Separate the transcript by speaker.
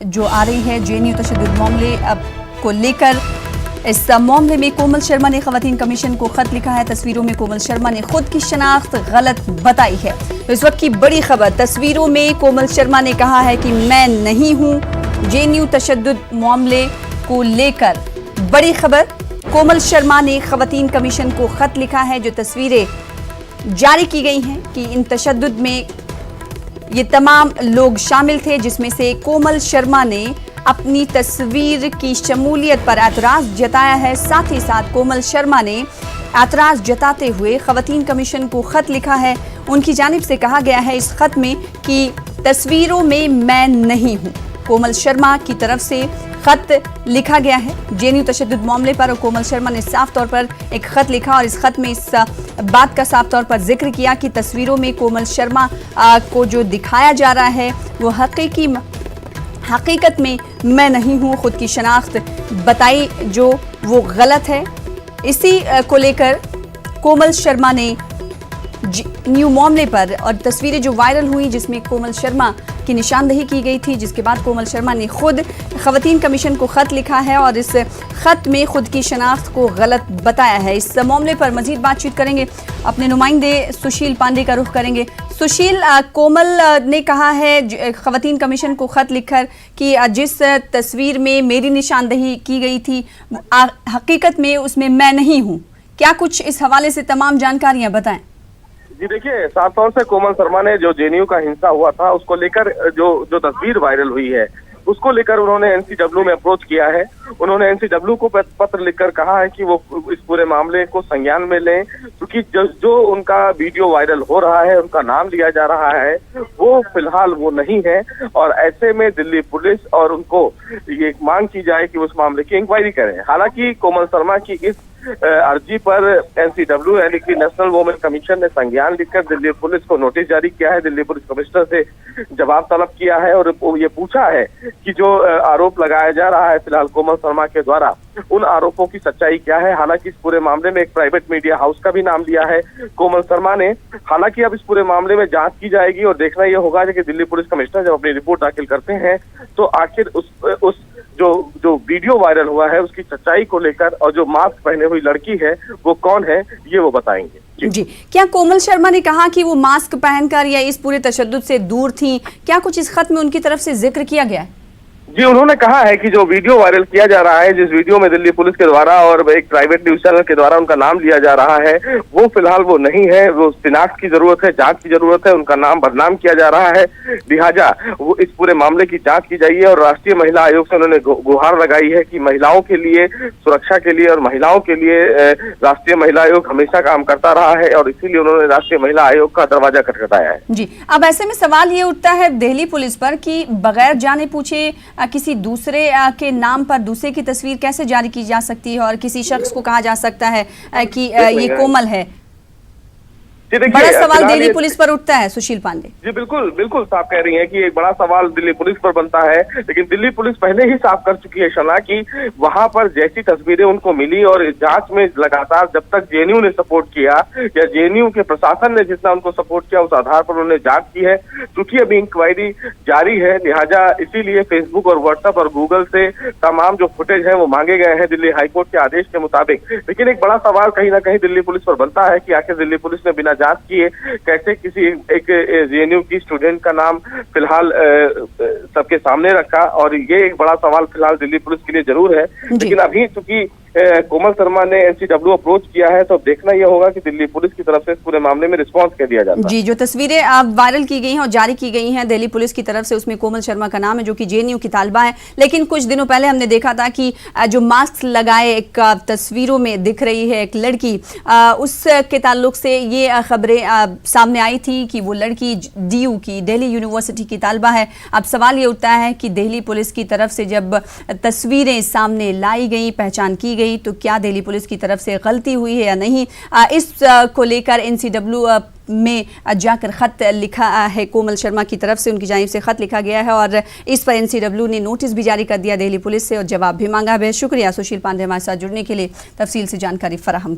Speaker 1: जो आ रही है जेएनयू तशद्दुद मामले को लेकर। इस मामले में कोमल शर्मा ने खवातीन कमीशन को खत लिखा है। तस्वीरों में कोमल शर्मा ने खुद की शनाख्त गलत बताई है। इस वक्त की बड़ी खबर, तस्वीरों में कोमल शर्मा ने कहा है कि मैं नहीं हूं। जेएनयू तशद्दुद मामले को लेकर बड़ी खबर, कोमल शर्मा ने खवातीन कमीशन को खत लिखा है। जो तस्वीरें जारी की गई हैं कि इन तशद्दुद में ये तमाम लोग शामिल थे, जिसमें से कोमल शर्मा ने अपनी तस्वीर की शमूलियत पर एतराज़ जताया है। साथ ही साथ कोमल शर्मा ने एतराज़ जताते हुए खवातीन कमीशन को खत लिखा है। उनकी जानिब से कहा गया है इस खत में कि तस्वीरों में मैं नहीं हूँ। कोमल शर्मा की तरफ से खत लिखा गया है जेएनयू तशद्दुद मामले पर। और कोमल शर्मा ने साफ तौर पर एक खत लिखा और इस खत में इस बात का साफ तौर पर जिक्र किया कि तस्वीरों में कोमल शर्मा को जो दिखाया जा रहा है वो हकीकत में मैं नहीं हूँ। खुद की शनाख्त बताई जो वो गलत है। इसी को लेकर कोमल शर्मा ने जेएनयू मामले पर और तस्वीरें जो वायरल हुई जिसमें कोमल शर्मा की निशानदेही की गई थी, जिसके बाद कोमल शर्मा ने खुद खवातीन कमीशन को खत लिखा है और इस खत में खुद की शनाख्त को गलत बताया है। इस मामले पर मजीद बातचीत करेंगे, अपने नुमाइंदे सुशील पांडे का रुख करेंगे। सुशील, कोमल ने कहा है खवातीन कमीशन को खत लिखकर कि जिस तस्वीर में मेरी निशानदेही की गई थी हकीकत में उसमें मैं नहीं हूँ। क्या कुछ इस हवाले से तमाम जानकारियां बताएं।
Speaker 2: जी देखिए, साफ तौर से कोमल शर्मा ने जो जेएनयू का हिंसा हुआ था उसको लेकर जो तस्वीर वायरल हुई है उसको लेकर उन्होंने एनसीडब्ल्यू में अप्रोच किया है। उन्होंने एनसीडब्ल्यू को पत्र लिखकर कहा है कि वो इस पूरे मामले को संज्ञान में लें, क्योंकि जो उनका वीडियो वायरल हो रहा है, उनका नाम लिया जा रहा है, वो फिलहाल वो नहीं है। और ऐसे में दिल्ली पुलिस और उनको ये मांग की जाए कि उस मामले की इंक्वायरी करें। हालांकि कोमल शर्मा की इस अर्जी पर एनसीडब्ल्यू यानी कि नेशनल वुमेन कमीशन ने संज्ञान लिखकर दिल्ली पुलिस को नोटिस जारी किया है। दिल्ली पुलिस कमिश्नर से जवाब तलब किया है और ये पूछा है कि जो आरोप लगाया जा रहा है फिलहाल कोमल शर्मा के द्वारा, उन आरोपों की सच्चाई क्या है। हालांकि इस पूरे मामले में एक प्राइवेट मीडिया हाउस का भी नाम लिया है कोमल शर्मा ने। हालांकि अब इस पूरे मामले में जांच की जाएगी और देखना यह होगा कि दिल्ली पुलिस कमिश्नर जब अपनी रिपोर्ट दाखिल करते हैं तो आखिर उस जो वीडियो वायरल हुआ है उसकी सच्चाई को लेकर और जो मास्क पहने हुई लड़की है वो कौन है ये वो बताएंगे।
Speaker 1: जी, क्या कोमल शर्मा ने कहा कि वो मास्क पहनकर या इस पूरे तशद्दुद से दूर थी? क्या कुछ इस खत में उनकी तरफ से जिक्र किया गया है?
Speaker 2: जी, उन्होंने कहा है कि जो वीडियो वायरल किया जा रहा है, जिस वीडियो में दिल्ली पुलिस के द्वारा और एक प्राइवेट न्यूज चैनल के द्वारा उनका नाम लिया जा रहा है, वो फिलहाल वो नहीं है। वो शिनाख्त की जरूरत है, जांच की जरूरत है। उनका नाम बदनाम किया जा रहा है, लिहाजा वो इस पूरे मामले की जांच की जाइए। और राष्ट्रीय महिला आयोग से उन्होंने गुहार लगाई है कि महिलाओं के लिए, सुरक्षा के लिए और महिलाओं के लिए राष्ट्रीय महिला आयोग हमेशा काम करता रहा है और इसीलिए उन्होंने राष्ट्रीय महिला आयोग का दरवाजा खटखटाया है।
Speaker 1: जी, अब ऐसे में सवाल ये उठता है दिल्ली पुलिस पर कि बगैर जाने पूछे किसी दूसरे के नाम पर दूसरे की तस्वीर कैसे जारी की जा सकती है और किसी शख्स को कहा जा सकता है कि ये कोमल है। बड़ा सवाल दिल्ली पुलिस पर उठता है सुशील पांडे।
Speaker 2: जी बिल्कुल साफ कह रही हैं कि एक बड़ा सवाल दिल्ली पुलिस पर बनता है, लेकिन दिल्ली पुलिस पहले ही साफ कर चुकी है शना कि वहां पर जैसी तस्वीरें उनको मिली और इस जांच में लगातार जब तक जेएनयू ने सपोर्ट किया या जेएनयू के प्रशासन ने जितना उनको सपोर्ट किया उस आधार पर उन्होंने जांच की है। चूंकि अभी इंक्वायरी जारी है, लिहाजा इसीलिए फेसबुक और व्हाट्सएप और गूगल से तमाम जो फुटेज है वो मांगे गए हैं दिल्ली हाईकोर्ट के आदेश के मुताबिक। लेकिन एक बड़ा सवाल कहीं ना कहीं दिल्ली पुलिस पर बनता है कि आखिर दिल्ली पुलिस ने बिना जांच किए कैसे किसी एक जेएनयू की स्टूडेंट का नाम फिलहाल सबके सामने रखा। और ये एक बड़ा सवाल फिलहाल दिल्ली पुलिस के लिए जरूर है। लेकिन अभी चूंकि कोमल शर्मा ने एनसीडब्ल्यू अप्रोच किया है तो देखना यह होगा कि दिल्ली पुलिस की तरफ से इस पूरे मामले में रिस्पांस क्या दिया जाता है।
Speaker 1: जी, जो तस्वीरें अब वायरल की गई हैं और जारी की गई हैं दिल्ली पुलिस की तरफ से, उसमें कोमल शर्मा का नाम है जो कि जेएनयू की तालिबा है। लेकिन कुछ दिनों पहले हमने देखा था कि जो मास्क लगाए एक तस्वीरों में दिख रही है एक लड़की, उसके ताल्लुक से ये खबरें सामने आई थी कि वो लड़की डीयू की, दिल्ली यूनिवर्सिटी की तालिबा है। अब सवाल ये उठता है कि दिल्ली पुलिस की तरफ से जब तस्वीरें सामने लाई गई, पहचान की गई, तो क्या दिल्ली पुलिस की तरफ से गलती हुई है या नहीं, इस को लेकर एनसीडब्ल्यू में जाकर खत लिखा है कोमल शर्मा की तरफ से। उनकी जानिब से खत लिखा गया है और इस पर एनसीडब्ल्यू ने नोटिस भी जारी कर दिया दिल्ली पुलिस से और जवाब भी मांगा है। शुक्रिया सुशील पांडे हमारे साथ जुड़ने के लिए, तफसील से जानकारी फराहम की।